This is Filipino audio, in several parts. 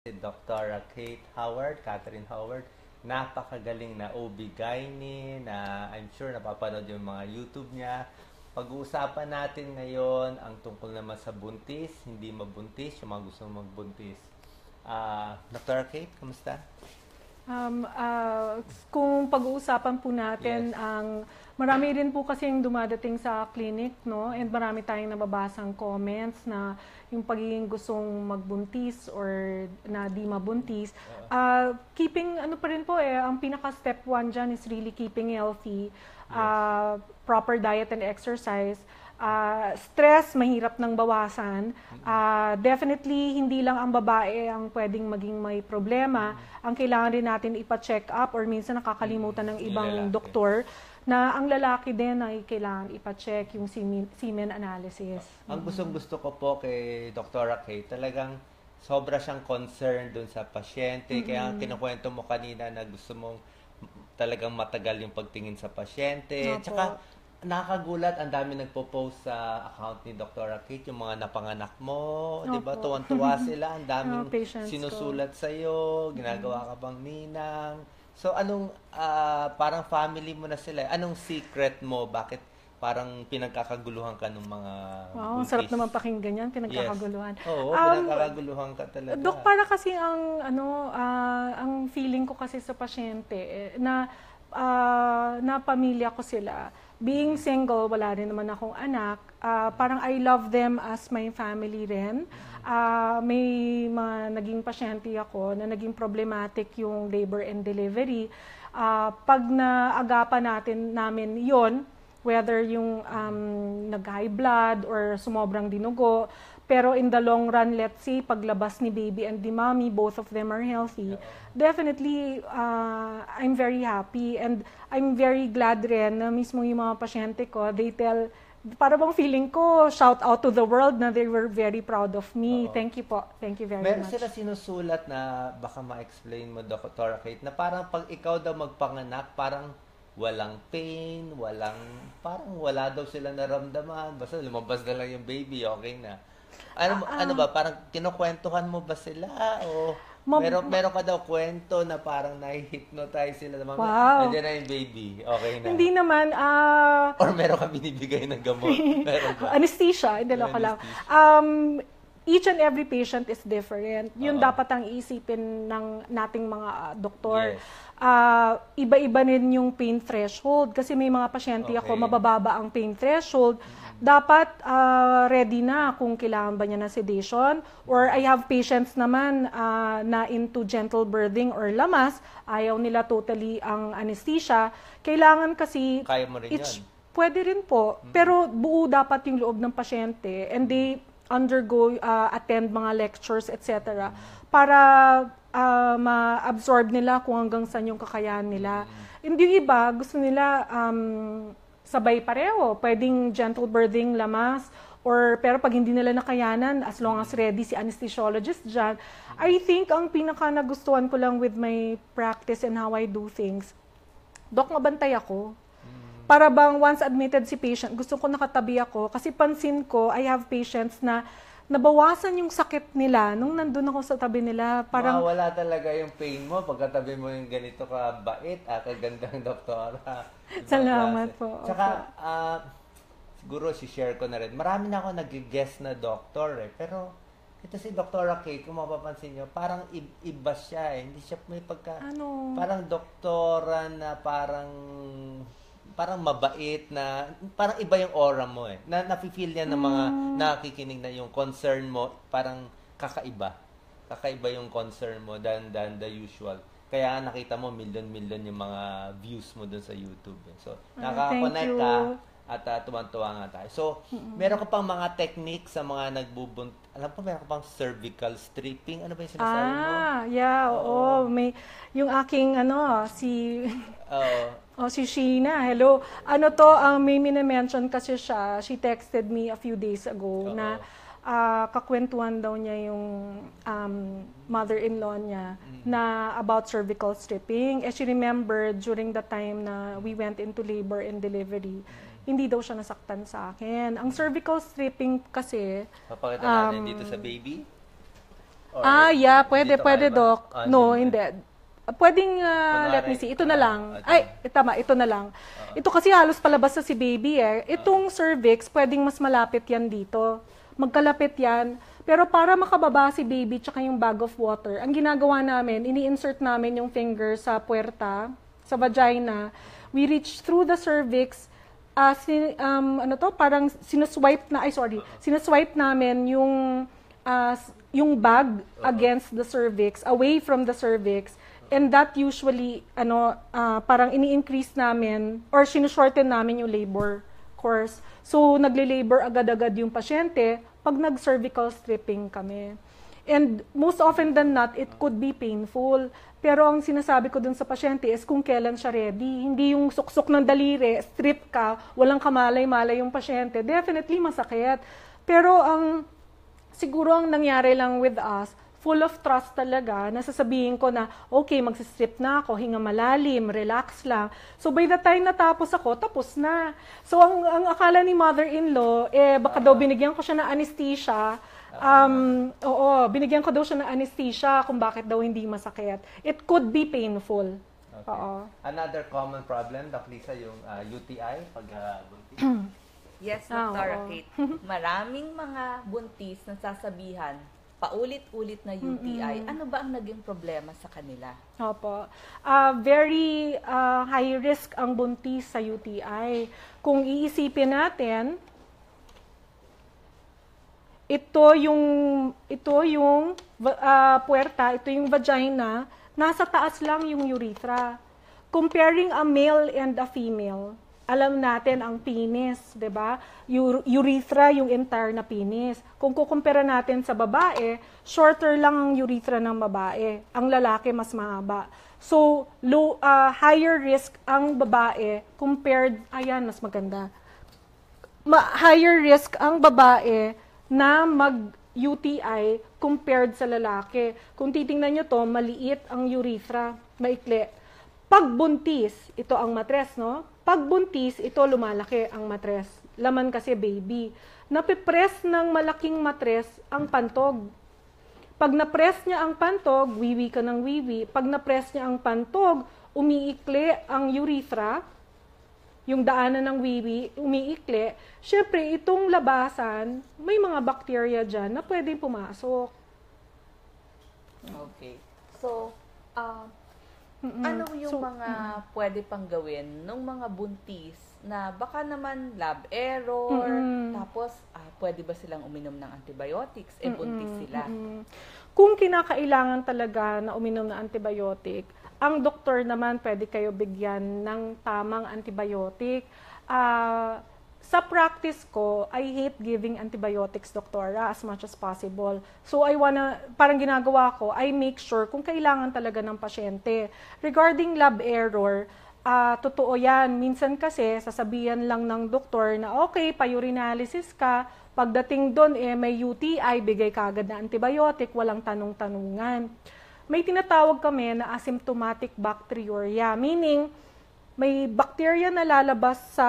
Si Dr. Kate Howard, Catherine Howard. Napakagaling na OB-GYN na I'm sure napapanood yung mga YouTube niya. Pag-uusapan natin ngayon ang tungkol naman sa buntis, hindi mabuntis, yung mga gusto magbuntis. Dr. Kate, kamusta? Kung pag-uusapan po natin Yes. marami rin po kasi yung dumadating sa clinic, no? And marami tayong nababasang comments na yung pagiging gustong magbuntis or na di mabuntis. Keeping, ano pa rin po ang pinaka-step one dyan is really keeping healthy, proper diet and exercise. Stress, mahirap nang bawasan. Definitely, hindi lang ang babae ang pwedeng maging may problema. Ang kailangan rin natin ipa-check up or minsan nakakalimutan ng ibang doktor na ang lalaki din ay kailangan ipa-check yung semen analysis. Ang gustong-gusto ko po kay Dr. Kate, talagang sobra siyang concerned dun sa pasyente. Kaya kinukwento mo kanina na gusto mong talagang matagal yung pagtingin sa pasyente. Opo. Tsaka nakakagulat, ang dami nagpo-post sa account ni Dr. Kate, yung mga napanganak mo, di ba? Opo. Tuwan-tuwa sila, ang daming Patients ko. sinusulat sa'yo, ginagawa ka bang ninang. So, anong, parang family mo na sila, anong secret mo? Bakit parang pinagkakaguluhan ka ng mga Wow, ang buntis? sarap naman pakinggan yan, pinagkakaguluhan. Yes. Oo, pinagkakaguluhan ka talaga. Dok, para kasi ang feeling ko kasi sa pasyente na pamilya ko sila. Being single, wala rin naman akong anak. Parang I love them as my family rin. May mga naging pasyente ako na naging problematic yung labor and delivery. Pag naagapan namin yon, whether yung nag-high blood or sumobrang dinugo, pero in the long run, let's say, paglabas ni baby and the mommy, both of them are healthy, definitely, I'm very happy and I'm very glad rin na mismo yung mga pasyente ko, they tell, para bang feeling ko, shout out to the world na they were very proud of me. Thank you po. Thank you very Meron much. sila sinusulat na baka ma-explain mo, Dr. Kate, na parang pag ikaw daw magpanganak, parang walang pain, parang wala daw sila naramdaman. Basta lumabas na lang yung baby, okay na. Ano ba, parang kinukwentuhan mo ba sila? O meron ka daw kwento na parang na-hypnotize sila na Wow. nandiyan na yung baby, okay na. Hindi naman, Or meron ka binibigay ng gamot? Meron ba? anesthesia, hindi lang lang. Each and every patient is different. Yun dapat ang isipin ng nating mga doktor. Yes. Iba-iba rin yung pain threshold kasi may mga pasyente ako Okay. mabababa ang pain threshold. Dapat ready na kung kailangan ba niya ng sedation, or I have patients naman na into gentle birthing or lamas, ayaw nila totally ang anesthesia. Kailangan kasi Kaya mo rin yun. pwede rin po, pero buo dapat yung loob ng pasyente and they undergo, attend mga lectures, etc. para ma-absorb nila kung hanggang saan yung kakayahan nila. Hindi yung iba, gusto nila sabay pareho. Pwedeng gentle birthing, lamas, pero pag hindi nila nakayanan, as long as ready si anesthesiologist dyan, I think ang pinaka nagustuhan ko lang with my practice and how I do things, Dok, mabantay ako. Para bang once admitted si patient, gusto ko nakatabi ako kasi pansin ko, I have patients na nabawasan yung sakit nila nung nandun ako sa tabi nila. Parang Mawala talaga yung pain mo pagkatabi mo yung ganito ka bait, kagandang doktora. Salamat Ibang klase. po. Tsaka, siguro si-share ko na rin. Marami na ako nag-guest na doktor pero ito si Dr. Kate, kung mapapansin nyo, parang iba siya Hindi siya may parang doktora na parang mabait na, parang iba yung aura mo Na nafe-feel niya ng mga nakikinig na yung concern mo, parang kakaiba. Kakaiba yung concern mo than the usual. Kaya nakita mo, million yung mga views mo dun sa YouTube. So, nakaka-connect thank ka you. at tuwan-tuwa nga tayo. So, meron ka pang mga technique sa mga alam ko, meron ka pang cervical stripping. Ano ba yung sinasabi mo? Yeah, oo. May, yung aking, si Sheena, hello. May mini-mention kasi siya, she texted me a few days ago na kakwentuhan daw niya yung mother-in-law niya na about cervical stripping. She remembered during the time na we went into labor and delivery, hindi daw siya nasaktan sa akin. Ang cervical stripping kasi, Papakita natin dito sa baby. Or Yeah, pwede, dito kaya ba? Doc. No, hindi. Pwedeng, let me Kunwari, see, ito na lang. ito. Tama, ito na lang. Ito kasi halos palabas na si baby eh. Itong cervix, pwedeng mas malapit yan dito. Magkalapit yan. Pero para makababa si baby tsaka yung bag of water, ang ginagawa namin, ini-insert namin yung finger sa puwerta, sa vagina. We reach through the cervix, parang sinaswipe namin yung bag against the cervix, away from the cervix. And that usually, parang ini-increase namin or sinushorten namin yung labor course. So, nagle-labor agad-agad yung pasyente pag nag-cervical stripping kami. And most often than not, it could be painful. Pero ang sinasabi ko dun sa pasyente is kung kailan siya ready. Hindi yung suksok ng daliri, strip ka, walang kamalay-malay yung pasyente. Definitely masakit. Pero siguro ang nangyari lang with us, full of trust talaga, nasasabihin ko na, okay, magsistrip na ako, hinga malalim, relax lang. So by the time natapos ako, tapos na. So ang akala ni mother-in-law, baka daw binigyan ko siya ng anesthesia. Binigyan ko daw siya ng anesthesia kung bakit daw hindi masakit. It could be painful. Okay. Oo. Another common problem, Doc Lisa, yung UTI pag buntis. Yes, Dr. Kate. Maraming mga buntis na sasabihan, paulit-ulit na UTI. Ano ba ang naging problema sa kanila? Opo. Very high risk ang buntis sa UTI. Kung iisipin natin, ito yung puwerta, ito yung vagina, nasa taas lang yung urethra. Comparing a male and a female, alam natin ang penis, 'di ba? Urethra yung entire na penis. Kung kukumpara natin sa babae, shorter lang ang urethra ng babae. Ang lalaki mas mahaba. So, higher risk ang babae compared, mas maganda. Higher risk ang babae na mag-UTI compared sa lalaki. Kung titingnan nyo to, maliit ang urethra, maikli. Pag buntis, ito ang matres, no? Pag buntis, ito lumalaki ang matres. Laman kasi baby. Napipress ng malaking matres ang pantog. Pag napress niya ang pantog, wiwi ka ng wiwi. Pag napress niya ang pantog, umiikli ang urethra, yung daanan ng wiwi, umiikli. Syempre, itong labasan, may mga bacteria dyan na pwedeng pumasok. Okay. So, ano yung mga pwede pang gawin ng mga buntis na baka naman lab error, tapos pwede ba silang uminom ng antibiotics, buntis sila? Kung kinakailangan talaga na uminom ng antibiotic, ang doktor naman pwede kayo bigyan ng tamang antibiotic. Sa practice ko, I hate giving antibiotics, doktora, as much as possible. So, parang ginagawa ko, I make sure kung kailangan talaga ng pasyente. Regarding lab error, totoo yan. Minsan kasi, sasabihan lang ng doktor na, okay, pa-urinalysis ka, pagdating doon, may UTI, bigay ka agad na antibiotic, walang tanong-tanungan. May tinatawag kami na asymptomatic bacteriuria, meaning, may bacteria na lalabas sa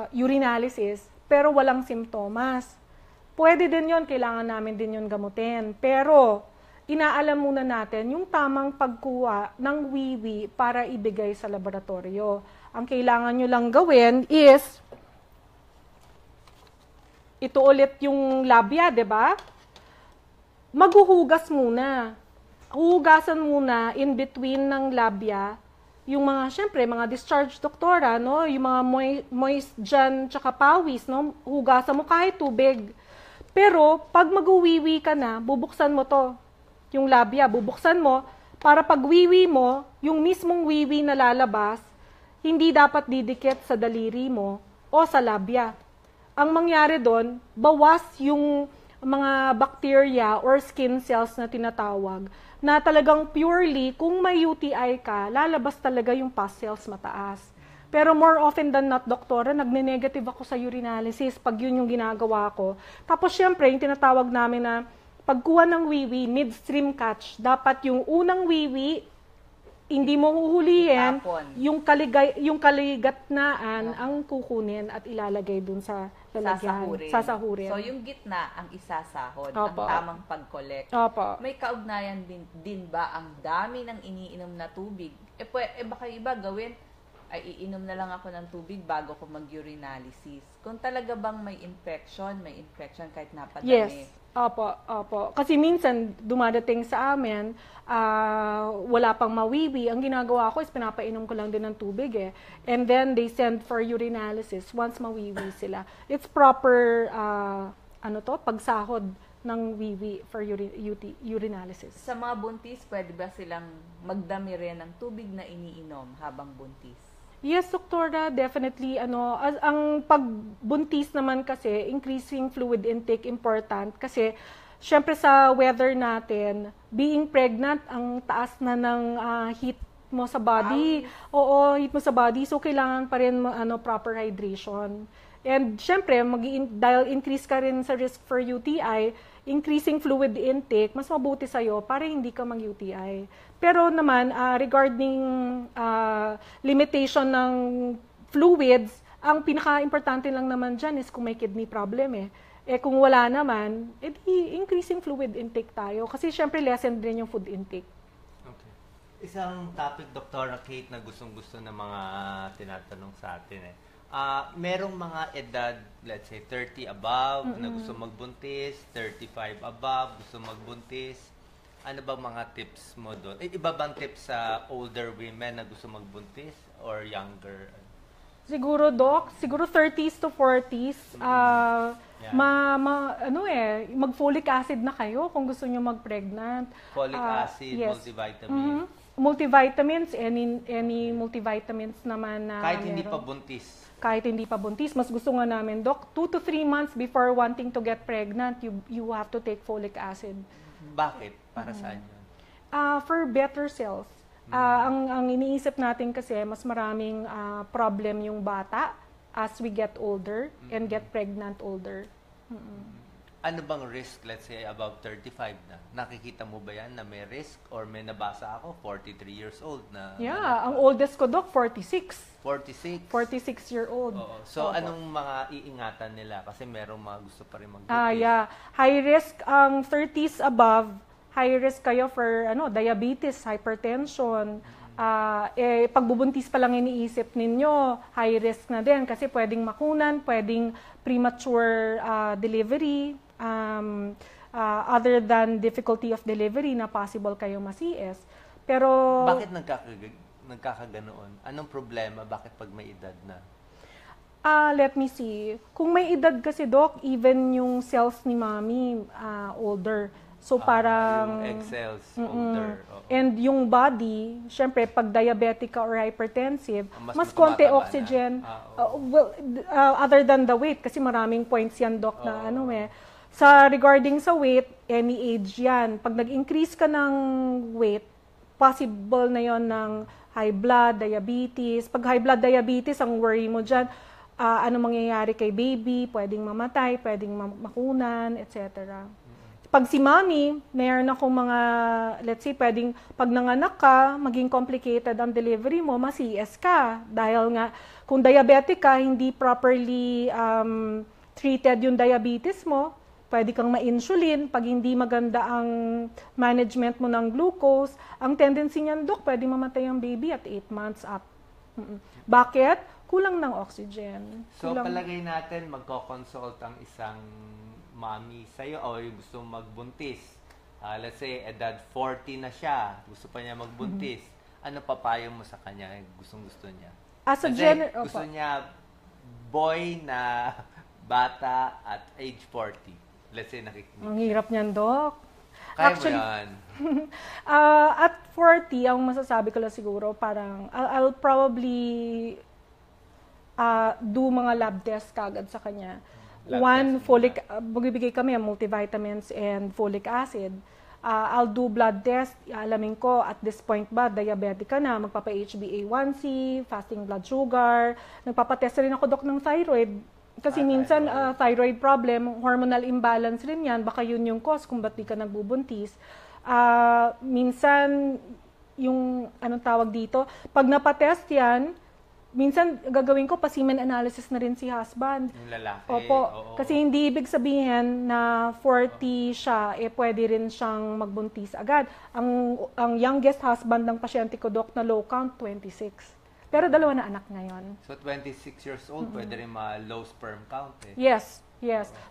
urinalysis, pero walang simptomas. Pwede din yon, kailangan namin din yon gamutin. Pero, inaalam muna natin yung tamang pagkuha ng wiwi para ibigay sa laboratorio. Ang kailangan nyo lang gawin is, ito ulit yung labia, 'di ba? Maghuhugas muna. Huhugasan muna in between ng labia yung syempre, mga discharge doktora, no? Yung mga moist dyan, tsaka pawis, no? Hugasan mo kahit tubig. Pero, pag mag-uwiwi ka na, bubuksan mo to. Yung labia, bubuksan mo, para pag wiwi mo, yung mismong wiwi na lalabas, hindi dapat didikit sa daliri mo o sa labia. Ang mangyari doon, bawas yung mga bacteria or skin cells na tinatawag, na talagang purely, kung may UTI ka, lalabas talaga yung pus cells mataas. Pero more often than not, doktora, nagne-negative ako sa urinalysis pag yun yung ginagawa ko. Tapos syempre, yung tinatawag namin na pagkuha ng wiwi, midstream catch, dapat yung unang wiwi, hindi mo huhulihin, yung kaligatnaan ang kukunin at ilalagay dun sa lalagyan. Sasahurin. So, yung gitna ang isasahod, Opo. ang tamang pag-collect. Opo. May kaugnayan din ba ang dami ng iniinom na tubig? Baka iba gawin, ay iinom na lang ako ng tubig bago ko mag-urinalysis. Kung talaga bang may infection kahit napadami. Yes. Opo. Kasi minsan, dumadating sa amin, wala pang mawiwi. Ang ginagawa ko is pinapainom ko lang din ng tubig eh. And then, they send for urinalysis once mawiwi sila. It's proper, pagsahod ng wiwi for urinalysis. Sa mga buntis, pwede ba silang magdami rin ng tubig na iniinom habang buntis? Yes, doktora, definitely. Ang pagbuntis naman kasi, increasing fluid intake important kasi syempre sa weather natin, being pregnant, ang taas na ng heat mo sa body. Oo, heat mo sa body. So, kailangan pa rin proper hydration. And syempre, dahil increase ka rin sa risk for UTI, increasing fluid intake, mas mabuti sa'yo para hindi ka mag-UTI. Pero naman, regarding limitation ng fluids, ang pinaka-importante lang naman dyan is kung may kidney problem eh. Kung wala naman, increasing fluid intake tayo. Kasi syempre, lessen din yung food intake. Okay. Isang topic, Dr. Kate, na gustong-gusto ng mga tinatanong sa atin eh. Merong mga edad, let's say 30 above, na gusto magbuntis, 35 above, gusto magbuntis. Ano bang mga tips mo doon? Iba bang tips sa older women na gusto magbuntis or younger? Siguro, Doc, 30s to 40s. Mag-folic acid na kayo kung gusto nyo mag-pregnant. Folic acid, yes. Multivitamin. Multivitamins, any multivitamins naman na kahit hindi pa buntis. Kahit hindi pa buntis, mas gusto nga namin, Doc, 2 to 3 months before wanting to get pregnant, you have to take folic acid. Bakit? Para saan yun? For better cells. Ang iniisip natin kasi, mas maraming problem yung bata as we get older and get pregnant older. Ano bang risk, let's say, above 35 na? Nakikita mo ba yan na may risk? Or may nabasa ako, 43 years old na? Yeah, ang oldest ko, Doc, 46. 46? 46-year-old. Oo. So, anong mga iingatan nila? Kasi merong mga gusto pa rin mag-buntis. Yeah. High risk, ang 30s above, high risk kayo for diabetes, hypertension. Pagbubuntis pa lang iniisip ninyo, high risk na din kasi pwedeng makunan, pwedeng premature delivery, other than difficulty of delivery na possible kayo ma-CS. Pero bakit nagkakaganoon? Anong problema? Bakit pag may edad na? Let me see. Kung may edad kasi, Doc, even yung cells ni mommy older. So parang yung egg cells older. And yung body, syempre pag diabetic ka or hypertensive, mas konti oxygen. Other than the weight kasi maraming points yan, Doc, na sa regarding sa weight, any age yan. Pag nag-increase ka ng weight, possible na yon ng high blood, diabetes. Pag high blood diabetes, ang worry mo dyan, ano mangyayari kay baby, pwedeng mamatay, pwedeng makunan, etc. Pag si mommy, mayroon akong mga, let's say, pwedeng pag nanganak ka, maging complicated ang delivery mo, ma-CS ka. Dahil nga, kung diabetic ka, hindi properly treated yung diabetes mo, pwede kang ma-insulin. Pag hindi maganda ang management mo ng glucose, ang tendency niyan, Dok, pwede mamatay ang baby at 8 months up. Bakit? Kulang ng oxygen. So, palagay natin, magko-consult ang isang mommy sa'yo o yung gusto magbuntis. Let's say, edad 40 na siya, gusto pa niya magbuntis. Ano papayo mo sa kanya? Gustong-gusto niya. Gusto niya boy na bata at age 40. Let's say, nakikinig. Ang hirap niyan, Doc. Kaya mo yan. At 40, ang masasabi ko lang siguro, parang, I'll probably do mga lab test kagad sa kanya. Magbibigay kami multivitamins and folic acid. I'll do blood test, alamin ko at this point ba diabetic ka na, magpapa-HbA1c, fasting blood sugar, nagpapatest rin ako, Dok, ng thyroid. Kasi minsan thyroid problem, hormonal imbalance rin yan, baka yun yung cause kung ba't di ka nagbubuntis. Minsan, yung anong tawag dito, pag napatest yan, minsan gagawin ko, pa-semen analysis na rin si husband. Yung lalaki. Opo. Oo. Kasi hindi ibig sabihin na 40 siya, pwede rin siyang magbuntis agad. Ang youngest husband ng pasyente ko, Doc, na low count, 26. Pero 2 na anak ngayon. So, 26 years old, pwede rin ma-low sperm count eh. Yes.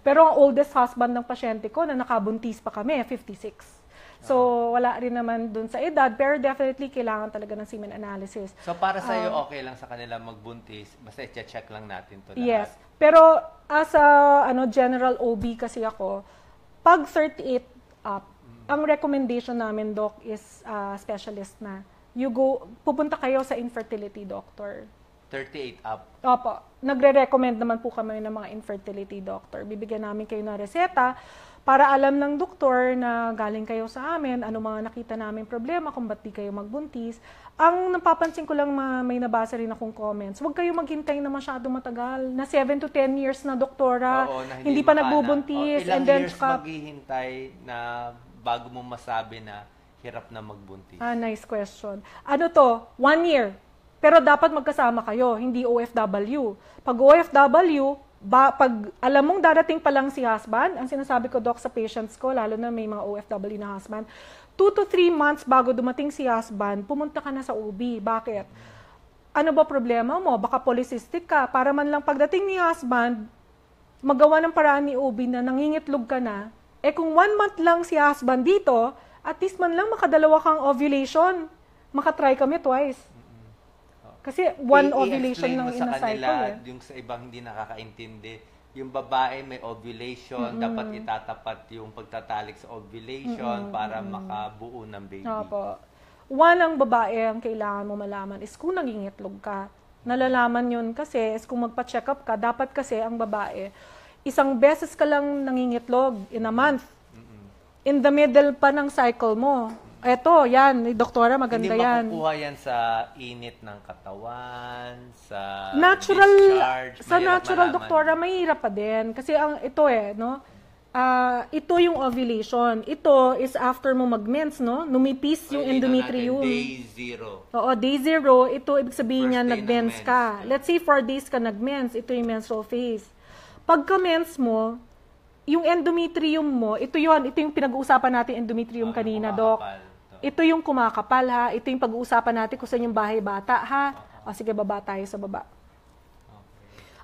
Pero ang oldest husband ng pasyente ko na nakabuntis pa kami, 56. So, wala rin naman dun sa edad, pero definitely kailangan talaga ng semen analysis. So, para sa iyo okay lang sa kanila magbuntis, basta i-check lang natin to lahat. Yes. Pero as a general OB kasi ako, pag 38 up, ang recommendation namin, Doc, is specialist na. Pupunta kayo sa infertility doctor. 38 up. Opo. Nagre-recommend naman po kami ng mga infertility doctor. Bibigyan namin kayo ng reseta para alam ng doktor na galing kayo sa amin, ano mga nakita namin problema, kung ba't di kayo magbuntis. Ang napapansin ko lang, may nabasa rin akong comments, huwag kayo maghintay na masyado matagal, na 7 to 10 years na doktora, na hindi pa nagbubuntis. Ilang years maghihintay na bago mo masabi na hirap na magbuntis? Nice question. 1 year. Pero dapat magkasama kayo, hindi OFW. Pag OFW, pag alam mong darating pa lang si husband, ang sinasabi ko, Doc, sa patients ko, lalo na may mga OFW na husband, 2 to 3 months bago dumating si husband, pumunta ka na sa OB. Bakit? Ano ba problema mo? Baka polycystic ka. Para man lang pagdating ni husband, magawa ng paraan ni OB na nangingitlog ka na, kung 1 month lang si husband dito, at least man lang makadalawa kang ovulation. Makatry kami twice. Kasi one ovulation lang in a cycle. Yung sa ibang hindi nakakaintindi, yung babae may ovulation, dapat itatapat yung pagtatalik sa ovulation para makabuo ng baby. Opo. One ang babae ang kailangan mo malaman is kung nangingitlog ka. Nalalaman yun kasi is kung magpa-check up ka, dapat kasi ang babae, 1 beses ka lang nangingitlog in a month. In the middle pa ng cycle mo. Eto, yan, doktora, maganda yan. Hindi makukuha yan sa init ng katawan, sa natural, discharge. Sa natural, doktora, mahirap pa din. Kasi ito no? Ito yung ovulation. Ito is after mo mag-mens, no? Numipis yung endometrium. Day 0. Oo, day 0. Ito, ibig sabihin niya, nag-mens ka. Yeah. Let's say 4 days ka nag-mens. Ito yung menstrual phase. Pagka-mens mo, yung endometrium mo, ito yung pinag-uusapan natin endometrium kanina, Doc. Ito yung kumakapal, ha? Ito yung pag-uusapan natin kung saan yung bahay bata, ha? O sige, baba tayo sa baba.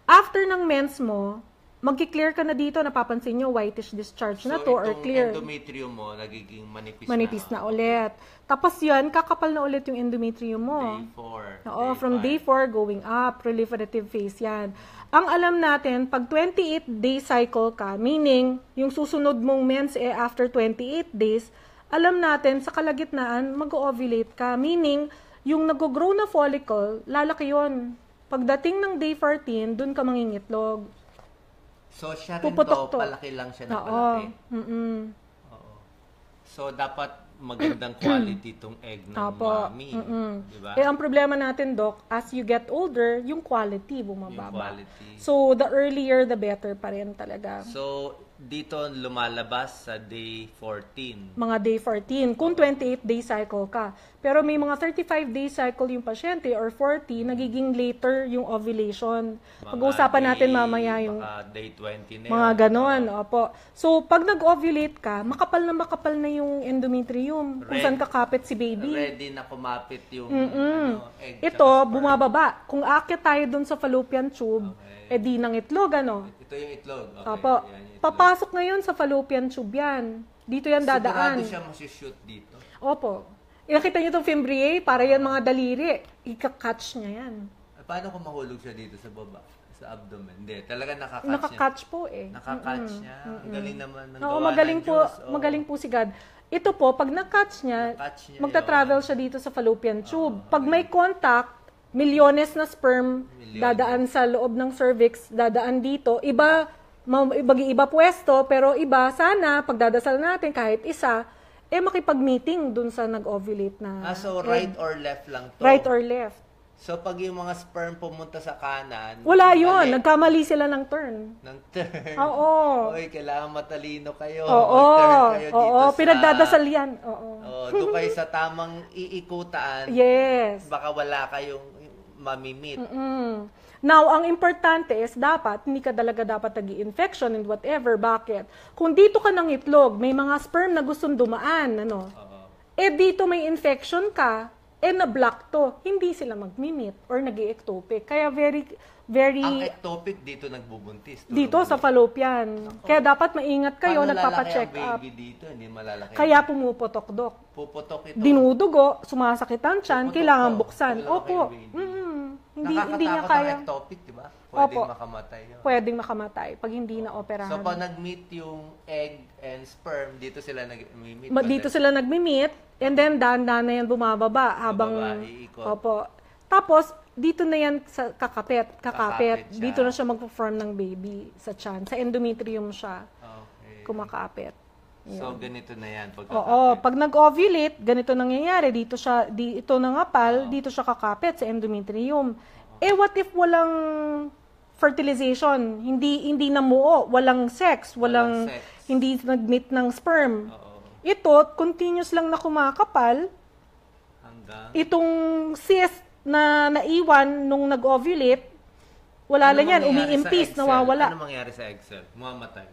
After ng mens mo, magki-clear ka na dito, napapansin nyo, whitish discharge na to or clear. So, endometrium mo, nagiging manipis na ulit. Tapos yan, kakapal na ulit yung endometrium mo. Day 4. Oo, from day 4 going up, proliferative phase yan. Ang alam natin, pag 28-day cycle ka, meaning, yung susunod mong mens after 28 days, alam natin, sa kalagitnaan, mag-ovulate ka. Meaning, yung nag-grow na follicle, lalaki yun. Pagdating ng day 14, dun ka mangingitlog. So, siya rin palaki lang siya na palaki. Oo. So, dapat magandang quality itong egg ng mommy. Diba? Ang problema natin, Doc, as you get older, yung quality bumababa. Yung quality. So, the earlier, the better pa rin talaga. So, dito lumalabas sa day 14. Mga day 14, kung 28-day cycle ka. Pero may mga 35-day cycle yung pasyente or 40, nagiging later yung ovulation. Pag-uusapan natin mamaya yung day 20 na mga ganon. Opo. So, pag nag-ovulate ka, makapal na yung endometrium. Kung saan kakapit si baby. Ready na kumapit yung egg. Ito, bumababa. Kung aakyat tayo dun sa fallopian tube, di ng itlog, Ito yung itlog. Okay. Opo. Papasok ngayon sa fallopian tube yan. Dito yan dadaan. Sigurado siya masishoot dito. Opo. Nakita niyo itong fimbriae, para yan mga daliri. Ika-catch niya yan. Paano kung mahulog siya dito sa baba? Sa abdomen? Hindi. Talaga nakakatch niya. Nakakatch po Nakakatch niya. Ang galing naman ng gawa ng Diyos. Magaling po si God. Ito po, pag na-catch niya, magta-travel siya dito sa fallopian tube. Pag may contact, milyones na sperm dadaan sa loob ng cervix, dadaan dito. Iba pwesto, pero iba, sana, pagdadasal natin, kahit isa, makipag-meeting dun sa nag-ovulate na. So right or left lang to? Right or left. So pag yung mga sperm pumunta sa kanan, wala yun, nagkamali sila ng turn. Oo. Oy, kailangan matalino kayo. Oo, pinagdadasal yan. Doon kayo sa tamang iikutan. Yes. Baka wala kayong mamimit. Now, ang importante is hindi ka talaga dapat nag-infection and whatever. Bakit? Kung dito ka ng itlog, may mga sperm na gustong dumaan, dito may infection ka, na-block to, hindi sila mag-mimit or nag-ectopic. Kaya very Ang ectopic dito nagbubuntis. Dito sa fallopian. Kaya dapat maingat kayo, nagpapacheck up. Baby dito, hindi malalaki. Kaya pumuputok, Dok. Puputok ito. Dinudugo, sumasakit ang tiyan, kailangan buksan. Opo. Hindi niya kaya. Ang ectopic, di ba? Pwedeng makamatay yun. Pwedeng makamatay pag hindi na operahan. So, pag nag-meet yung egg and sperm, dito sila nag-meet. Dito sila nag-meet, and then dahan-dahan na yan bumababa habang... iikot. Opo. Tapos, dito na yan sa kakapit. Siya. Dito na siya mag-form ng baby sa tiyan. Sa endometrium siya. Okay. Kumakapit. So, ganito na yan. Oo. Pag nag-ovulate, ganito nangyayari. Ito nangapal, dito siya kakapit sa endometrium. What if walang fertilization? Hindi namuo, walang sex, hindi nag-meet ng sperm. Ito, continuous lang na kumakapal. Itong cyst na naiwan nung nag-ovulate, wala lang yan, umiimpis, nawawala. Ano mangyari sa egg cell? Mamamatay?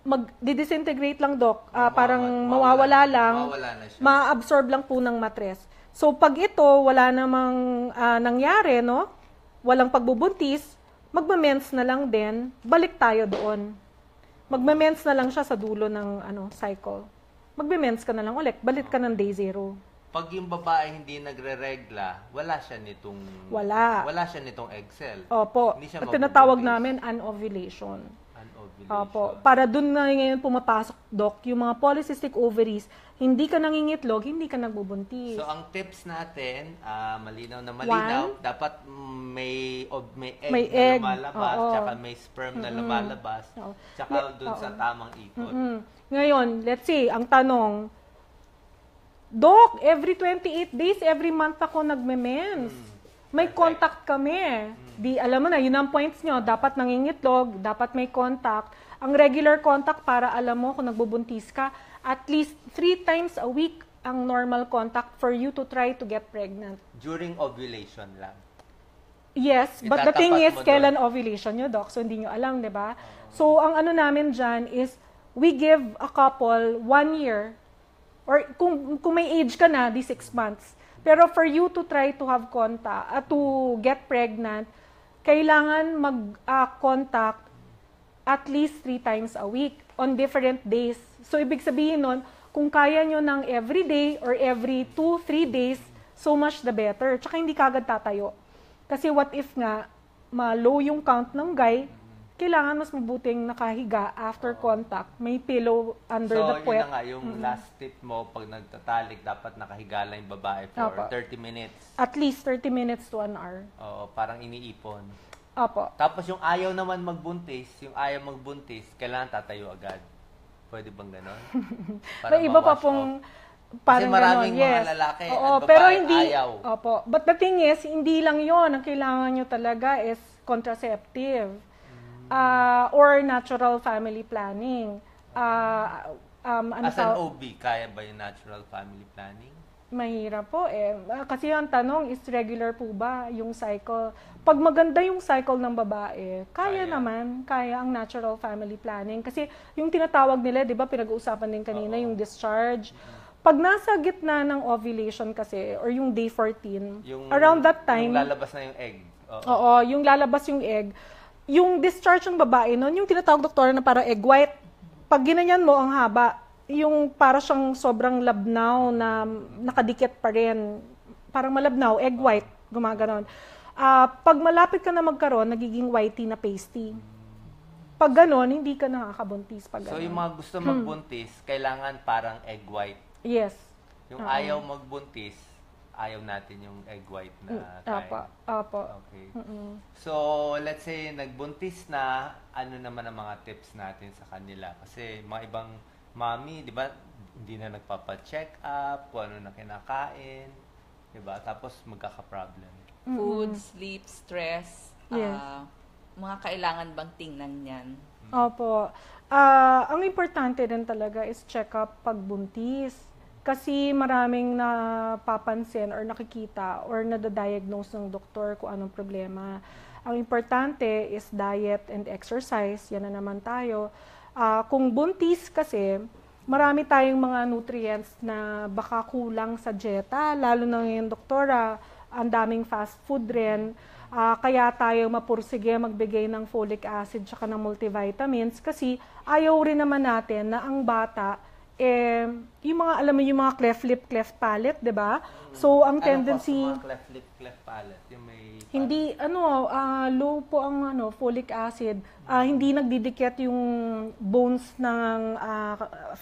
Mag-disintegrate lang, Doc. Parang mawawala lang, ma-absorb lang po ng matres. So, pag ito, wala namang nangyari, walang pagbubuntis, magma-mens na lang din, balik tayo doon. Magma-mens na lang siya sa dulo ng cycle. Magma-mens ka na lang ulit, balik ka ng day 0. Pag yung babae hindi nagre-regla, wala siya nitong egg cell. Opo. At tinatawag namin anovulation. Opo. Para dun na ngayon pumapasok, Doc, yung mga polycystic ovaries, hindi ka nangingitlog, hindi ka nagbubuntis. So, ang tips natin, malinaw na malinaw, dapat may egg na lumalabas, tsaka may sperm na lumalabas, tsaka dun sa tamang ikot. Ngayon, let's say, ang tanong, Doc, every 28 days, every month ako nagme-mens. May contact kami. Di, alam mo na, yun ang points nyo. Dapat nangingitlog, dapat may contact. Ang regular contact para alam mo kung nagbubuntis ka, at least 3 times a week ang normal contact for you to try to get pregnant. During ovulation lang? Yes, but the thing is, kailan ovulation nyo, Doc? So, hindi nyo alam, di ba? So, ang namin dyan is, we give a couple 1 year, or kung may age ka na, di 6 months. Pero for you to try to have contact, to get pregnant, kailangan mag-contact at least 3 times a week on different days. So, ibig sabihin nun, kung kaya nyo ng every day or every 2-3 days, so much the better. Tsaka hindi kagad tatayo. Kasi what if nga, ma-low yung count ng guy, kailangan mas mabuting nakahiga after contact. May pillow under the puwet. So, yun na nga, yung last tip mo, pag nagtatalik, dapat nakahiga lang yung babae for 30 minutes. At least 30 minutes to 1 hour. Oo, parang iniipon. Opo. Tapos yung ayaw naman magbuntis, kailangan tatayo agad. Pwede bang ganon? May iba pa pong parang kasi maraming ganon, mga lalaki at babae pero hindi, ayaw. Opo. But the thing is, hindi lang yon. Ang kailangan nyo talaga is contraceptive. Or natural family planning. As an OB, kaya ba yung natural family planning? Mahirap po eh. Kasi ang tanong is regular po ba yung cycle? Pag maganda yung cycle ng babae, kaya ang natural family planning. Kasi yung tinatawag nila, di ba, pinag-uusapan din kanina, yung discharge. Pag nasa gitna ng ovulation kasi, or yung day 14, around that time, yung lalabas na yung egg. Oo, yung lalabas yung egg. Yung discharge ng babae nun, yung tinatawag doktor na parang egg white, pag ginanyan mo ang haba, yung para siyang sobrang labnaw na nakadikit pa rin. Parang malabnaw, egg white, gumaganon. Pag malapit ka na magkaroon, nagiging whitey na pasty. Pag ganon, hindi ka nakakabuntis. Pag ganon. So yung mga gusto magbuntis, kailangan parang egg white. Yes. Yung ayaw magbuntis, ayaw natin yung egg white na time. Apo. Okay. So, let's say, nagbuntis na, ano naman ang mga tips natin sa kanila? Kasi mga ibang mommy, di ba, hindi na nagpapa-check up, kung ano na kinakain, di ba? Tapos, magkaka-problem. Food, sleep, stress, mga kailangan bang tingnan yan? Opo. Ang importante din talaga is check up pagbuntis. Kasi maraming napapansin or nakikita or nadadiagnose ng doktor kung anong problema. Ang importante is diet and exercise. Yan na naman tayo. Kung buntis kasi, marami tayong mga nutrients na baka kulang sa dieta, lalo na ngayon, doktora, ang daming fast food rin. Kaya tayo mapursige magbigay ng folic acid tsaka ng multivitamins kasi ayaw rin naman natin na ang bata yung mga, alam mo yung mga cleft lip, cleft palate, di ba? So, ang tendency... Ano po cleft lip, cleft palate? Yung may... Hindi, low po ang folic acid. Hindi nagdidikit yung bones ng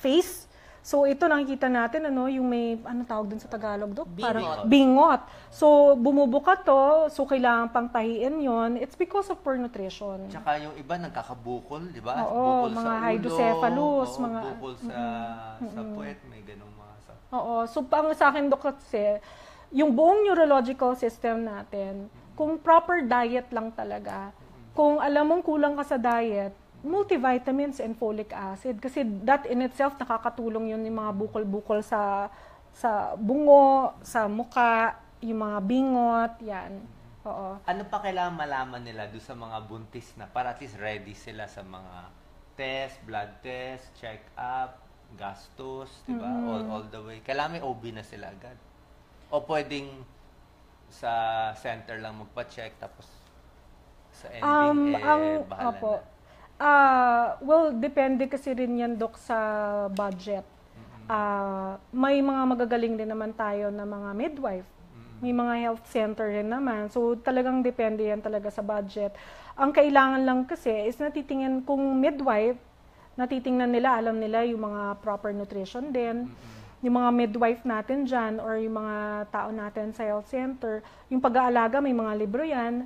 face. So, ito nakikita natin, yung may, tawag dun sa Tagalog, Dok? Parang bingot. So, bumubuka to, so kailangan pang tahiin yon. It's because of poor nutrition. Tsaka yung iba nagkakabukol, di ba? Oo, bukol mga sa ulo, hydrocephalus, mga bukol sa puwet, may ganung mga Oo, so sa akin, Dok, kasi, yung buong neurological system natin, kung proper diet lang talaga, kung alam mong kulang ka sa diet, multivitamins and folic acid kasi that in itself nakakatulong yun yung mga bukol-bukol sa bungo, sa muka, yung mga bingot, yan. Oo. Ano pa kailangan malaman nila doon sa mga buntis na para at least ready sila sa mga test, blood test, check-up, gastos, di ba? All the way. Kailangan may OB na sila agad. O pwedeng sa center lang magpa-check tapos sa ending bahala na. Well, depende kasi rin yan, Dok, sa budget. May mga magagaling din naman tayo na mga midwife. May mga health center rin naman. So, talagang depende yan talaga sa budget. Ang kailangan lang kasi is natitingnan kung midwife, natitingnan nila, alam nila yung mga proper nutrition din. Yung mga midwife natin dyan or yung mga tao natin sa health center, yung pag-aalaga, may mga libro yan.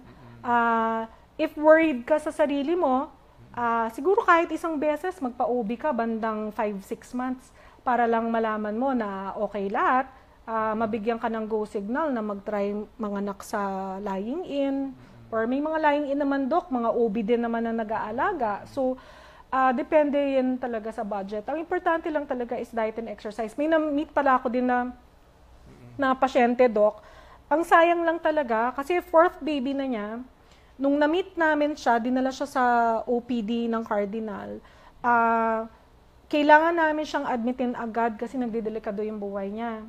If worried ka sa sarili mo, siguro kahit isang beses magpa-OB ka bandang 5-6 months para lang malaman mo na okay lahat, mabigyan ka ng go signal na mag-try manganak sa lying in or may mga lying in naman, Dok, mga OB din naman na nag-aalaga. So, depende yan talaga sa budget. Ang importante lang talaga is diet and exercise. May na-meet pala ako din na pasyente, Dok. Ang sayang lang talaga kasi 4th baby na niya. Nung na-meet namin siya, dinala siya sa OPD ng Cardinal. Kailangan namin siyang admitin agad kasi nagdidelikado yung buhay niya.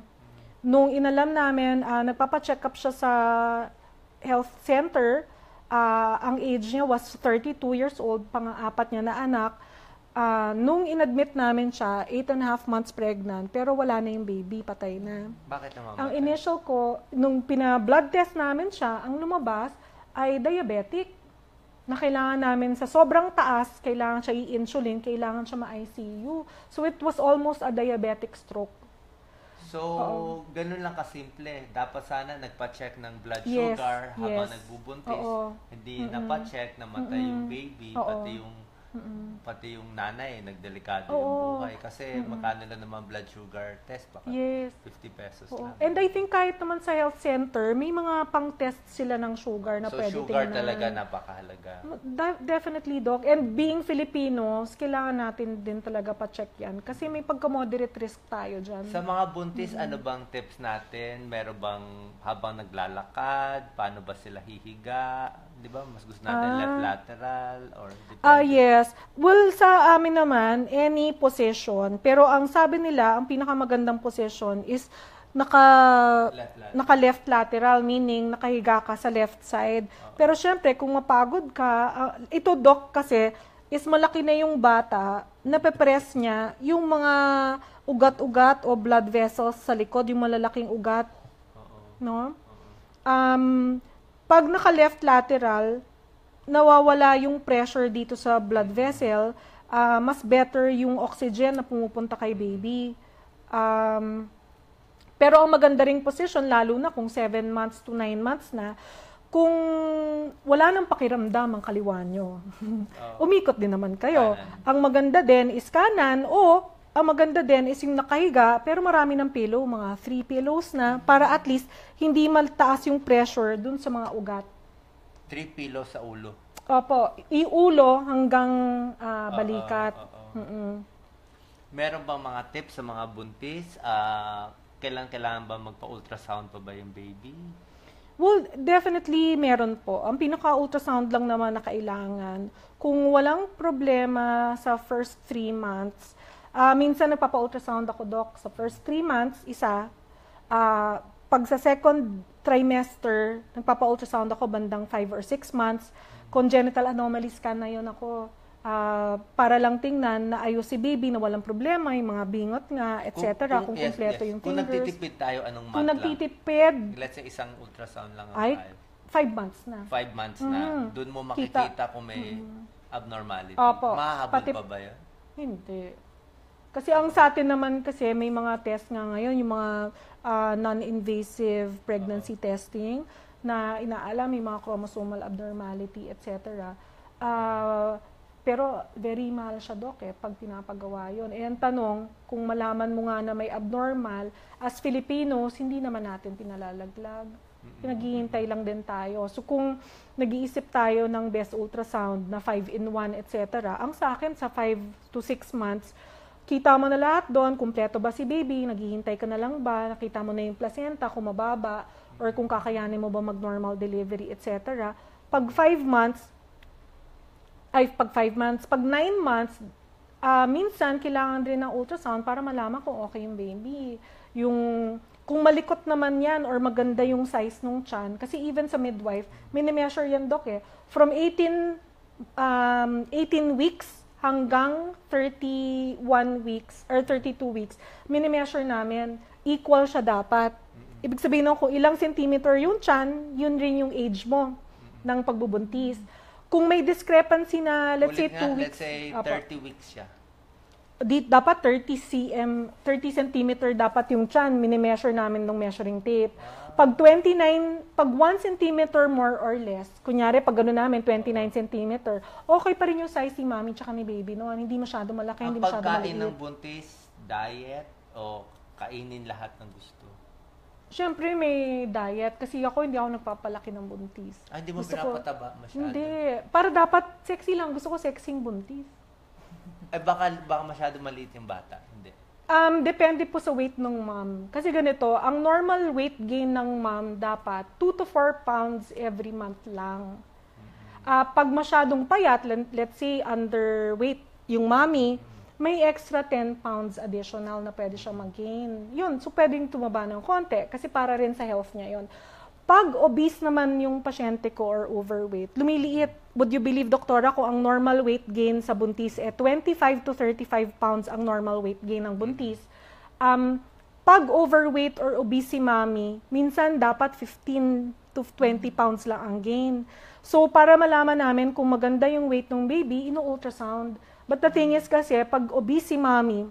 Nung inalam namin, nagpapacheck up siya sa health center. Ang age niya was 32 years old, pang-apat niya na anak. Nung inadmit namin siya, 8.5 months pregnant, pero wala na yung baby, patay na. Bakit naman? Ang initial ko, nung pina-blood test namin siya, ang lumabas ay diabetic. Na kailangan namin sa sobrang taas, kailangan siya i-insulin, kailangan siya ma-ICU. So it was almost a diabetic stroke. So, ganun lang kasimple. Dapat sana nagpa-check ng blood sugar habang nagbubuntis. Hindi napa-check, namatay yung baby, pati yung nanay, nagdelikado yung buhay. Kasi magkano lang naman blood sugar test, baka 50 pesos lang. And I think kahit naman sa health center, may mga pang-test sila ng sugar na pwede tingnan. So, sugar talaga napakahalaga. Definitely, Doc. And being Filipinos, kailangan natin din talaga pa-check yan. Kasi may pagka-moderate risk tayo dyan. Sa mga buntis, ano bang tips natin? Meron bang habang naglalakad? Paano ba sila hihiga? Di ba? Mas gusto natin left lateral or yes. Well, sa amin naman, any position. Pero ang sabi nila, ang pinakamagandang position is naka left lateral, meaning nakahiga ka sa left side. Pero syempre, kung mapagod ka, ito, Doc, kasi is malaki na yung bata, nape-press niya yung mga ugat-ugat o blood vessels sa likod, yung malalaking ugat. No? Pag naka-left lateral, nawawala yung pressure dito sa blood vessel, mas better yung oxygen na pumupunta kay baby. Pero ang maganda ring position, lalo na kung 7 months to 9 months na, kung wala nang pakiramdam ang kaliwa nyo, umikot din naman kayo. Kanan. Ang maganda din is kanan o ang maganda din is yung nakahiga, pero marami ng pillow, mga 3 pillows na, para at least hindi maltaas yung pressure dun sa mga ugat. 3 pillows sa ulo? Opo, iulo hanggang balikat. Meron bang mga tips sa mga buntis? Kailangan ba magpa-ultrasound pa ba yung baby? Well, definitely meron po. Ang pinaka-ultrasound lang naman na kailangan. Kung walang problema sa first 3 months, minsan nagpapa-ultrasound ako, Doc, sa first 3 months, isa. Pag sa second trimester, nagpapa-ultrasound ako bandang 5 or 6 months. Congenital anomaly scan na yun ako. Para lang tingnan na ayos si baby, na walang problema, yung mga bingot nga, etc. Kung kumpleto yung Kung fingers. nagtitipid tayo, anong month Kung lang? nagtitipid, Let's say isang ultrasound lang ang ay, 5 months na. 5 months na. Doon mo makikita kung may abnormality. Opo. Mahahabol pa ba yun? Hindi. Kasi ang sa atin naman kasi may mga test nga ngayon, yung mga non-invasive pregnancy testing na inaalam, may mga chromosomal abnormality, etc. Pero very mahal siya, Doc, pag pinapagawa yun. Ang tanong, kung malaman mo nga na may abnormal, as Filipinos, hindi naman natin pinalalaglag. Pinaghihintay lang din tayo. So kung nag-iisip tayo ng best ultrasound na 5-in-1, etc., ang sa akin, sa 5 to 6 months, kita mo na lahat doon, kumpleto ba si baby, naghihintay ka na lang ba, nakita mo na yung placenta, kung mababa, or kung kakayanin mo ba mag-normal delivery, etc. Pag 5 months, pag 9 months, minsan kailangan rin ng ultrasound para malaman kung okay yung baby. Kung malikot naman yan or maganda yung size ng tiyan, kasi even sa midwife, mini-measure yan, Doc, from 18 weeks hanggang 31 weeks or 32 weeks, mini-measure namin, equal siya dapat. Ibig sabihin kung ilang centimeter yung tiyan, yun rin yung age mo ng pagbubuntis. Kung may discrepancy na, let's say 2 weeks. Let's say 30 weeks siya. Dapat 30 centimeter dapat yung tiyan, mini-measure namin ng measuring tape. Pag 1 centimeter more or less, kunyari pag gano'n namin, 29 centimeter, okay pa rin yung size ni mommy tsaka ni baby noon. Hindi masyado malaki, hindi masyado maliit. Ang pagkain ng buntis, diet, o kainin lahat ng gusto? Siyempre may diet kasi hindi ako nagpapalaki ng buntis. Hindi mo pinapataba masyado? Hindi. Para dapat sexy lang. Gusto ko sexing buntis. Baka masyado maliit yung bata. Hindi. Depende po sa weight ng mom. Kasi ganito, ang normal weight gain ng mom dapat 2 to 4 pounds every month lang. Pag masyadong payat, let's say underweight yung mommy, may extra 10 pounds additional na pwede siya mag-gain. Yun, so pwedeng tumaba ng konti kasi para rin sa health niya yun. Pag obese naman yung pasyente ko or overweight, lumiliit. Would you believe, doktora, kung ang normal weight gain sa buntis 25 to 35 pounds ang normal weight gain ng buntis. Pag overweight or obese si mommy, minsan dapat 15 to 20 pounds lang ang gain. So para malaman namin kung maganda yung weight ng baby, ino-ultrasound. But the thing is kasi, pag obese si mommy,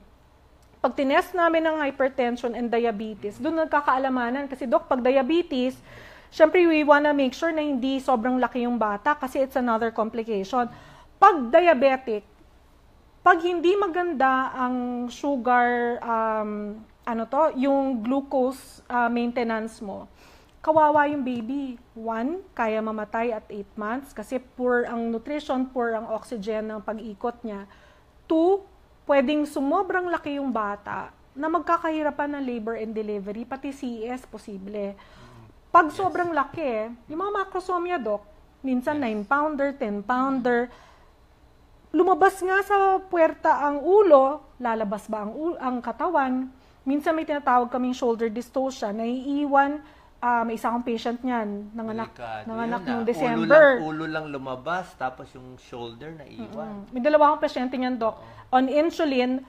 pag tinest namin ng hypertension and diabetes, doon nagkakaalamanan. Kasi Doc, pag diabetes, syempre we wanna make sure na hindi sobrang laki yung bata kasi it's another complication. Pag diabetic, pag hindi maganda ang sugar, yung glucose maintenance mo, kawawa yung baby. 1, kaya mamatay at 8 months kasi poor ang nutrition, poor ang oxygen ng pag-ikot niya. 2, pwedeng sumobrang laki yung bata na magkakahirapan ng labor and delivery, pati CES posible. Pag sobrang laki, yung mga macrosomia, Doc, minsan 9-pounder, 10-pounder, lumabas nga sa puwerta ang ulo, lalabas ba ang katawan? Minsan may tinatawag kaming shoulder dystocia, naiiwan. May isa akong patient niyan, nanganak noong December. Ulo lang lumabas, tapos yung shoulder na iwan. May 2 akong pasyente niyan, Doc. On insulin,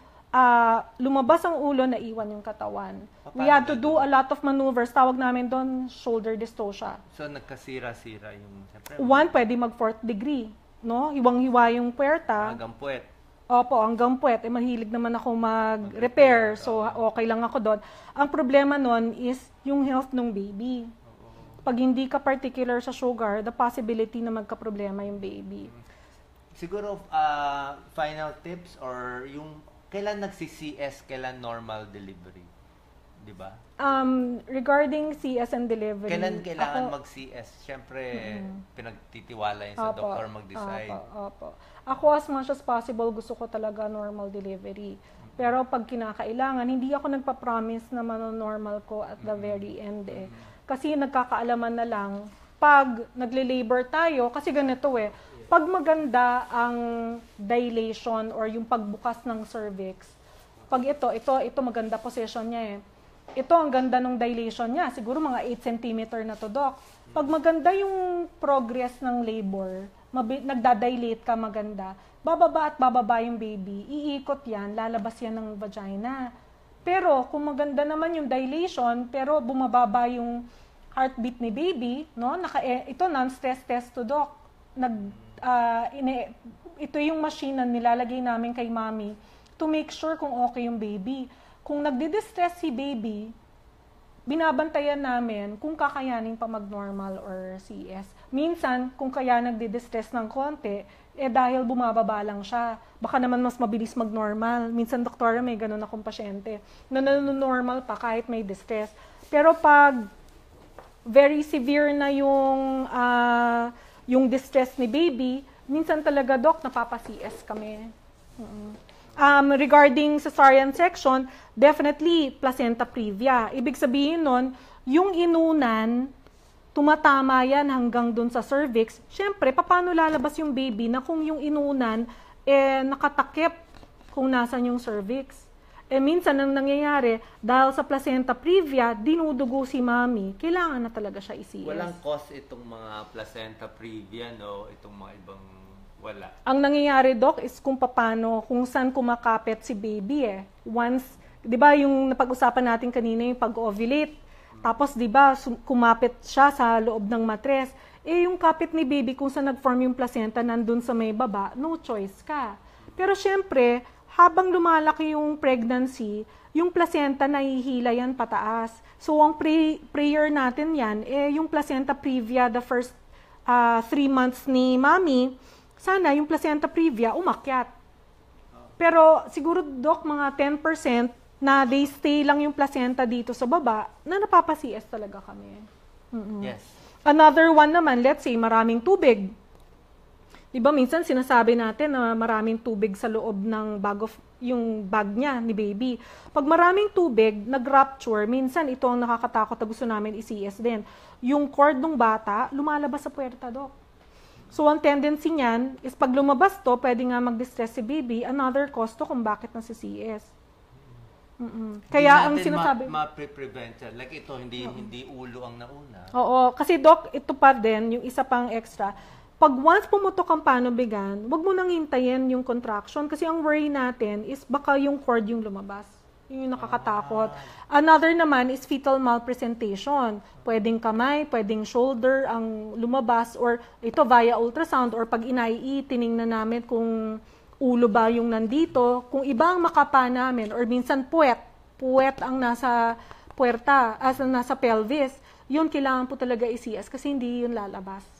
lumabas ang ulo, na iwan yung katawan. We had to do a lot of maneuvers. Tawag namin doon, shoulder dystocia. So, nagkasira-sira yung... Siyempre, 1, pwede mag 4th degree. No? Hiwang-hiwa yung puwerta. hanggang puwet. Opo, hanggang puwet. Mahilig naman ako mag-repair. So, okay lang ako doon. Ang problema nun is yung health ng baby. Pag hindi ka particular sa sugar, the possibility na magka-problema yung baby. Siguro, final tips or yung kailan nagsi-CS, kailan normal delivery? di ba? Regarding CS and delivery, Kailan kailangan mag-CS? Siyempre, pinagtitiwala yun sa doktor mag-decide. Opo. Ako, as much as possible, gusto ko talaga normal delivery. Pero pag kinakailangan, hindi ako nagpa-promise na mano-normal ko at the very end eh. Kasi nagkakaalaman na lang, pag nagle-labor tayo, kasi ganito eh, pag maganda ang dilation or yung pagbukas ng cervix, pag ito maganda position niya eh. Ito ang ganda ng dilation niya, siguro mga 8 cm na to, Doc. Pag maganda yung progress ng labor, nagdadilate ka maganda, bababa at bababa yung baby, iikot yan, lalabas yan ng vagina. Pero kung maganda naman yung dilation, pero bumababa yung heartbeat ni baby, no? Ito non-stress test to, Doc. Ito yung machine na nilalagay namin kay mommy to make sure kung okay yung baby. Kung nagdi-distress si baby, binabantayan namin kung kakayanin pa mag-normal or CS. Minsan, kung kaya nagdi-distress ng konti, dahil bumababa lang siya. Baka naman mas mabilis mag-normal. Minsan, doktora, may ganun akong pasyente na normal pa kahit may distress. Pero pag very severe na yung distress ni baby, minsan talaga, Doc, napapa-CS kami. Regarding cesarean section, definitely placenta previa. Ibig sabihin nun, yung inunan, tumatama yan hanggang dun sa cervix. Siyempre, paano lalabas yung baby na kung yung inunan nakatakip kung nasan yung cervix? Minsan ang nangyayari, dahil sa placenta previa, dinudugo si mommy, kailangan na talaga siya i-CS. Walang cause itong mga placenta previa, no? Itong mga ibang wala. Ang nangyayari, Doc, is kung saan kumakapit si baby eh. Once, di ba yung napag-usapan natin kanina yung pag-ovulate, tapos di ba kumapit siya sa loob ng matres, yung kapit ni baby kung saan nag-form yung placenta nandun sa may baba, no choice ka. Pero syempre, habang lumalaki yung pregnancy, yung placenta nahihila yan pataas. So ang prayer natin yan, yung placenta previa the first 3 months ni mommy, sana yung placenta previa umakyat. Pero siguro, Doc, mga 10% na they stay lang yung placenta dito sa baba, na napapa-CS talaga kami. Yes. Another one naman, let's say, maraming tubig. Diba, minsan sinasabi natin na maraming tubig sa loob ng yung bag niya ni baby. Pag maraming tubig, nag-rupture, minsan ito ang nakakatakot na gusto namin i-CS din. Yung cord ng bata, lumalabas sa puwerta, Doc. So, ang tendency niyan is pag lumabas to, pwede nga mag-distress si baby, another cause to kung bakit na si CS. Kaya ang sinasabi... ma-prevent yan. Like ito, hindi ulo ang nauna. Oo, kasi Doc, ito pa din, yung isa pang extra. Pag once pumutok ang panubigan, wag mo nang hintayin yung contraction kasi ang worry natin is baka yung cord yung lumabas. Yun yung nakakatakot. Another naman is fetal malpresentation. Pwedeng kamay, pwedeng shoulder ang lumabas or ito via ultrasound or pag inai, tiningnan namin kung ulo ba yung nandito. Kung iba ang makapa namin or minsan puwet ang nasa puwerta, nasa pelvis, yun kailangan po talaga i-CS kasi hindi yun lalabas.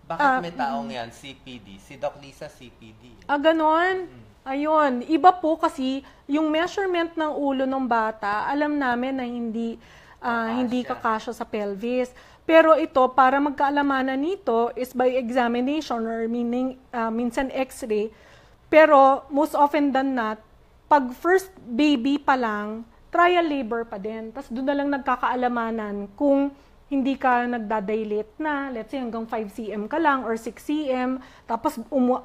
Bakit may taong yan, CPD? Si Doc Lisa, CPD. Ganon? Ayun. Iba po kasi yung measurement ng ulo ng bata, alam namin na hindi kakasya sa pelvis. Pero ito, para magkaalamanan nito is by examination or meaning minsan x-ray. Pero most often than not, pag first baby pa lang, trial labor pa din. Tapos doon na lang nagkakaalamanan kung hindi ka nagdadilate na, let's say hanggang 5 cm ka lang or 6 cm, tapos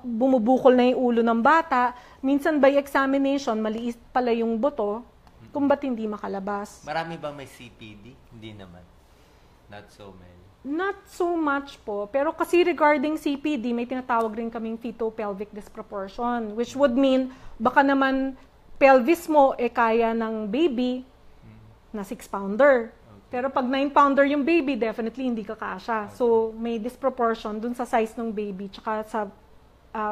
bumubukol na yung ulo ng bata, minsan by examination, maliit pala yung buto, kung ba't hindi makalabas. Marami ba may CPD? Hindi naman. Not so many. Not so much po, pero kasi regarding CPD, may tinatawag rin kaming feto-pelvic disproportion, which would mean, baka naman pelvis mo kaya ng baby na 6-pounder. Pero pag 9-pounder yung baby, definitely hindi kakasya. So, may disproportion dun sa size ng baby tsaka sa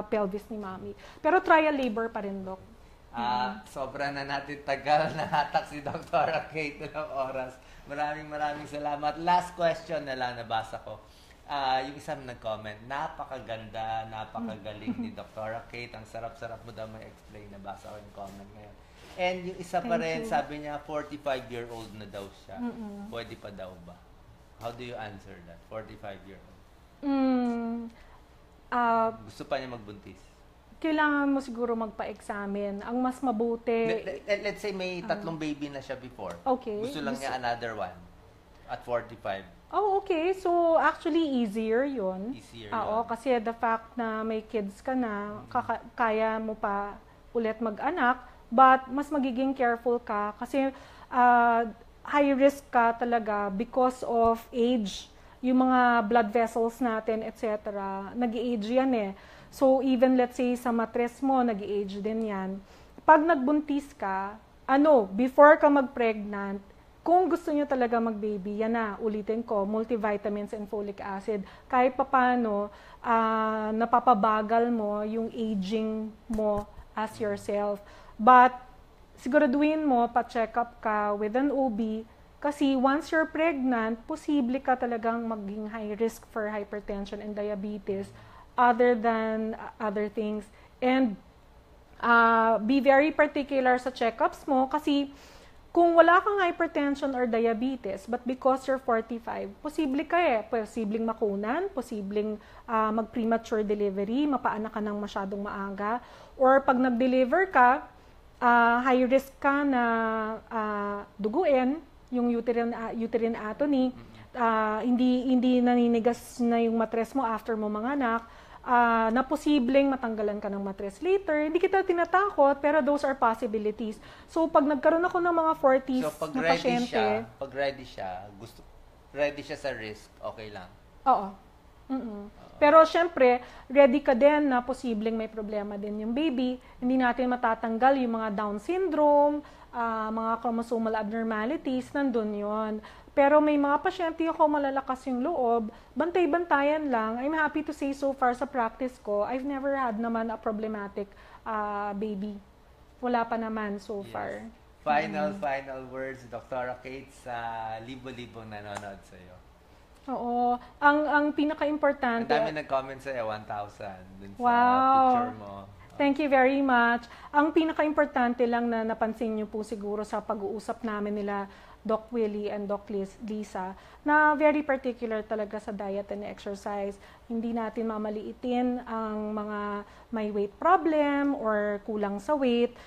pelvis ni mommy. Pero trial labor pa rin, Doc. Sobra na natin tagal na hatak si Dr. Kate ng oras. Maraming salamat. Last question na lang nabasa ko. Yung isang nag-comment, napakaganda, napakagaling ni Dr. Kate. Ang sarap-sarap mo daw may explain. Nabasa ko yung comment ngayon. And yung isa pa Thank rin, you. sabi niya, 45-year-old na daw siya. Pwede pa daw ba? How do you answer that? 45-year-old. Gusto pa niya magbuntis. Kailangan mo siguro magpa-examine. Ang mas mabuti... Let's say may 3 baby na siya before. Okay. Gusto lang niya another one at 45. Oh, okay. So, actually, easier yun. Easier Oo, yun. kasi the fact na may kids ka na, kaya mo pa ulit mag-anak, but mas magiging careful ka kasi high risk ka talaga because of age. Yung mga blood vessels natin, etc., nag-age yan eh. So, even let's say sa matres mo, nag-age din yan. Pag nagbuntis ka, before ka mag-pregnant, kung gusto nyo talaga mag-baby, yan na, ulitin ko, multivitamins and folic acid. Kahit papano, napapabagal mo yung aging mo as yourself. But, siguraduhin mo, pa-check up ka with an OB, kasi once you're pregnant, posible ka talagang maging high risk for hypertension and diabetes other than other things. And be very particular sa check-ups mo kasi kung wala kang hypertension or diabetes, but because you're 45, posible ka posibleng makunan, posibleng mag-premature delivery, mapaanak ka ng masyadong maaga, or pag nag-deliver ka, high risk ka na duguin, yung uterine atony, hindi naninigas na yung matres mo after mo manganak, na posibleng matanggalan ka ng matres later. Hindi kita tinatakot, pero those are possibilities. So, pag nagkaroon ako ng mga 40s pag na ready pasyente... ready siya sa risk, okay lang? Oo. Pero syempre, ready ka din na posibleng may problema din yung baby. Hindi natin matatanggal yung mga Down syndrome, mga chromosomal abnormalities, nandun yon. Pero may mga pasyente ako malalakas yung loob, bantay-bantayan lang. I'm happy to say so far sa practice ko, I've never had naman a problematic baby. Wala pa naman so far. Final words, Dr. Kate, sa libo-libong nanonood sa'yo. Oo. Ang pinaka-importante... Ang dami nag-comment sa'yo, 1,000 dun sa picture mo. Thank you very much. Ang pinaka-importante lang na napansin niyo po siguro sa pag-uusap namin nila Doc Willie and Doc Lisa, na very particular talaga sa diet and exercise. Hindi natin mamaliitin ang mga may weight problem or kulang sa weight.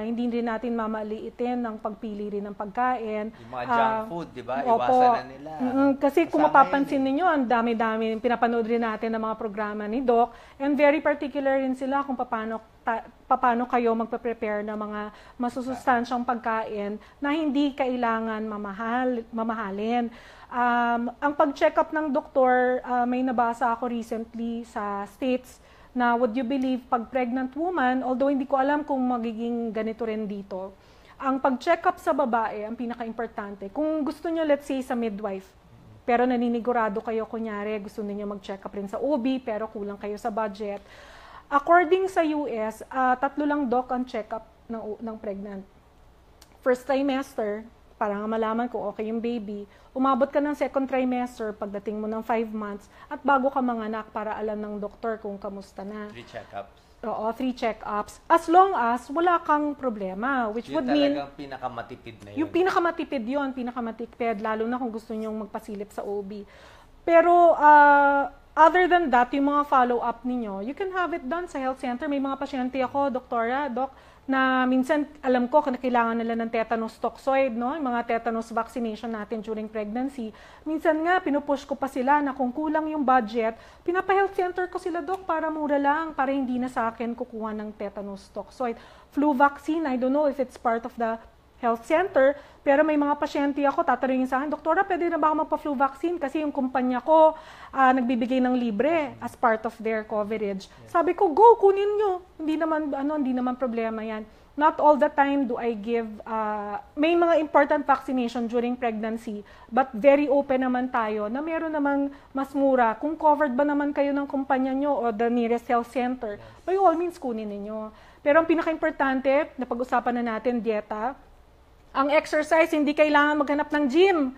Hindi rin natin mamaliitin ang pagpili rin ng pagkain. Yung mga junk food, di ba? Iwasan na nila. Kasi kung mapapansin ninyo, ang dami-dami pinapanood rin natin ng mga programa ni Doc. And very particular rin sila kung paano kayo magpe-prepare ng mga masusustansyang pagkain na hindi kailangan mamahalin. Ang pag-check up ng doktor, may nabasa ako recently sa States na would you believe, pag pregnant woman, although hindi ko alam kung magiging ganito rin dito, ang pag-check up sa babae, ang pinaka-importante, kung gusto nyo, let's say, sa midwife, pero naninigurado kayo, kunyari, gusto niyo mag-check up rin sa OB, pero kulang kayo sa budget. According sa US, 3 lang doc ang check up ng pregnant. First trimester, para malaman kung okay yung baby. Umabot ka ng second trimester, pagdating mo ng 5 months, at bago ka manganak para alam ng doktor kung kamusta na. 3 check-ups. Oo, 3 check-ups. As long as wala kang problema, which would mean... Yung talagang pinakamatipid na yun. Yung pinakamatipid yun, pinakamatipid, lalo na kung gusto nyong magpasilip sa OB. Pero, other than that, yung mga follow-up ninyo, you can have it done sa health center. May mga pasyente ako, doktora, doc, na minsan alam ko na kailangan nila ng tetanus toxoid, no? Yung mga tetanus vaccination natin during pregnancy. Minsan nga, pinupush ko pa sila na kung kulang yung budget, pinapa-health center ko sila, doc, para mura lang, para hindi na sa akin kukuha ng tetanus toxoid. Flu vaccine, I don't know if it's part of the health center, pero may mga pasyente ako, tatanungin sa akin, Doktora, pwede na ba ako magpa-flu vaccine? Kasi yung kumpanya ko, nagbibigay ng libre as part of their coverage. Sabi ko, go, kunin nyo. Hindi naman problema yan. Not all the time do I give, may mga important vaccination during pregnancy, but very open naman tayo na meron namang mas mura. Kung covered ba naman kayo ng kumpanya nyo o the nearest health center, by all means, kunin ninyo. Pero ang pinaka-importante, na pag-usapan na natin, dieta. Ang exercise, hindi kailangan maghanap ng gym.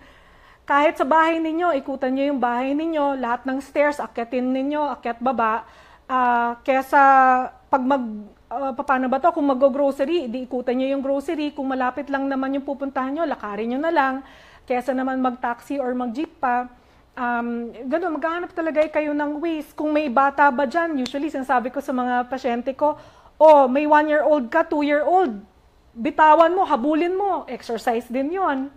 Kahit sa bahay ninyo, ikutan nyo yung bahay ninyo, lahat ng stairs, akyatin ninyo, akyat baba. Kesa pag paano ba to? Kung mag-grocery, di ikutan nyo yung grocery. Kung malapit lang naman yung pupuntahan nyo, lakarin nyo na lang. Kesa naman mag-taxi or mag-jeep pa. Ganun, maghahanap talaga kayo ng ways. Kung may bata ba dyan, usually sinasabi ko sa mga pasyente ko, may 1-year-old ka, 2-year-old. Bitawan mo, habulin mo. Exercise din yon.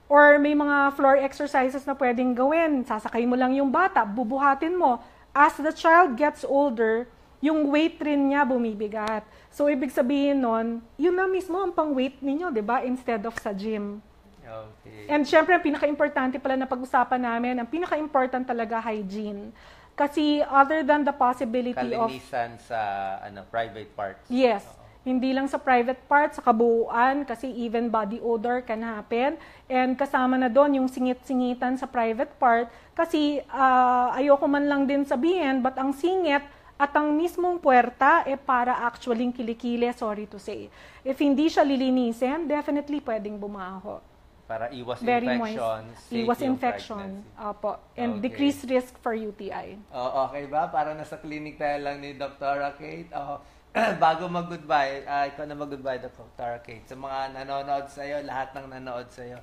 Or may mga floor exercises na pwedeng gawin. Sasakay mo lang yung bata, bubuhatin mo. As the child gets older, yung weight rin niya bumibigat. So, ibig sabihin nun, yun na mismo ang pang-weight ninyo, di ba? Instead of sa gym. Okay. And syempre, ang pinaka-importante pala na pag-usapan namin, ang pinaka-important talaga hygiene. Kasi other than the possibility kalinisan sa private parts. Yes. Hindi lang sa private parts, sa kabuuan, kasi even body odor can happen. And kasama na doon yung singit-singitan sa private part. Kasi ayoko man lang din sabihin, but ang singit at ang mismong puwerta para actually kilikili, sorry to say. If hindi siya lilinisin, definitely pwedeng bumaho. Para iwas Very infection, moist. Iwas infection. Opo. And decreased risk for UTI. Okay ba? Para nasa clinic tayo lang ni Dr. Kate. Bago mag-goodbye, ikaw na mag-goodbye, Dr. Kate. Sa mga nanonood sa'yo, lahat ng nanonood sa'yo,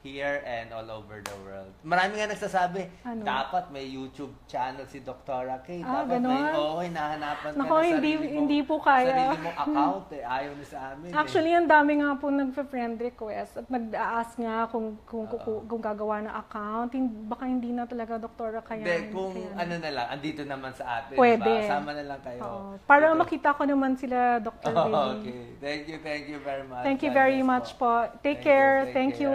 here and all over the world. Marami nga nagsasabi, dapat may YouTube channel si Dr. Kate. Dapat may, nahanapan ka na hindi po kaya. Sarili mong account, ayaw na sa amin. Actually, ang dami nga po nagpa-friend request at nag-ask nga kung gagawa ng account. Baka hindi na talaga Dr. kaya. Hindi, kung ano na lang, andito naman sa atin. Pwede. Diba? Sama na lang kayo. Para makita ko naman sila, Dr. Baby. Okay. Thank you very much. Thank you very much po. Take care. Thank you.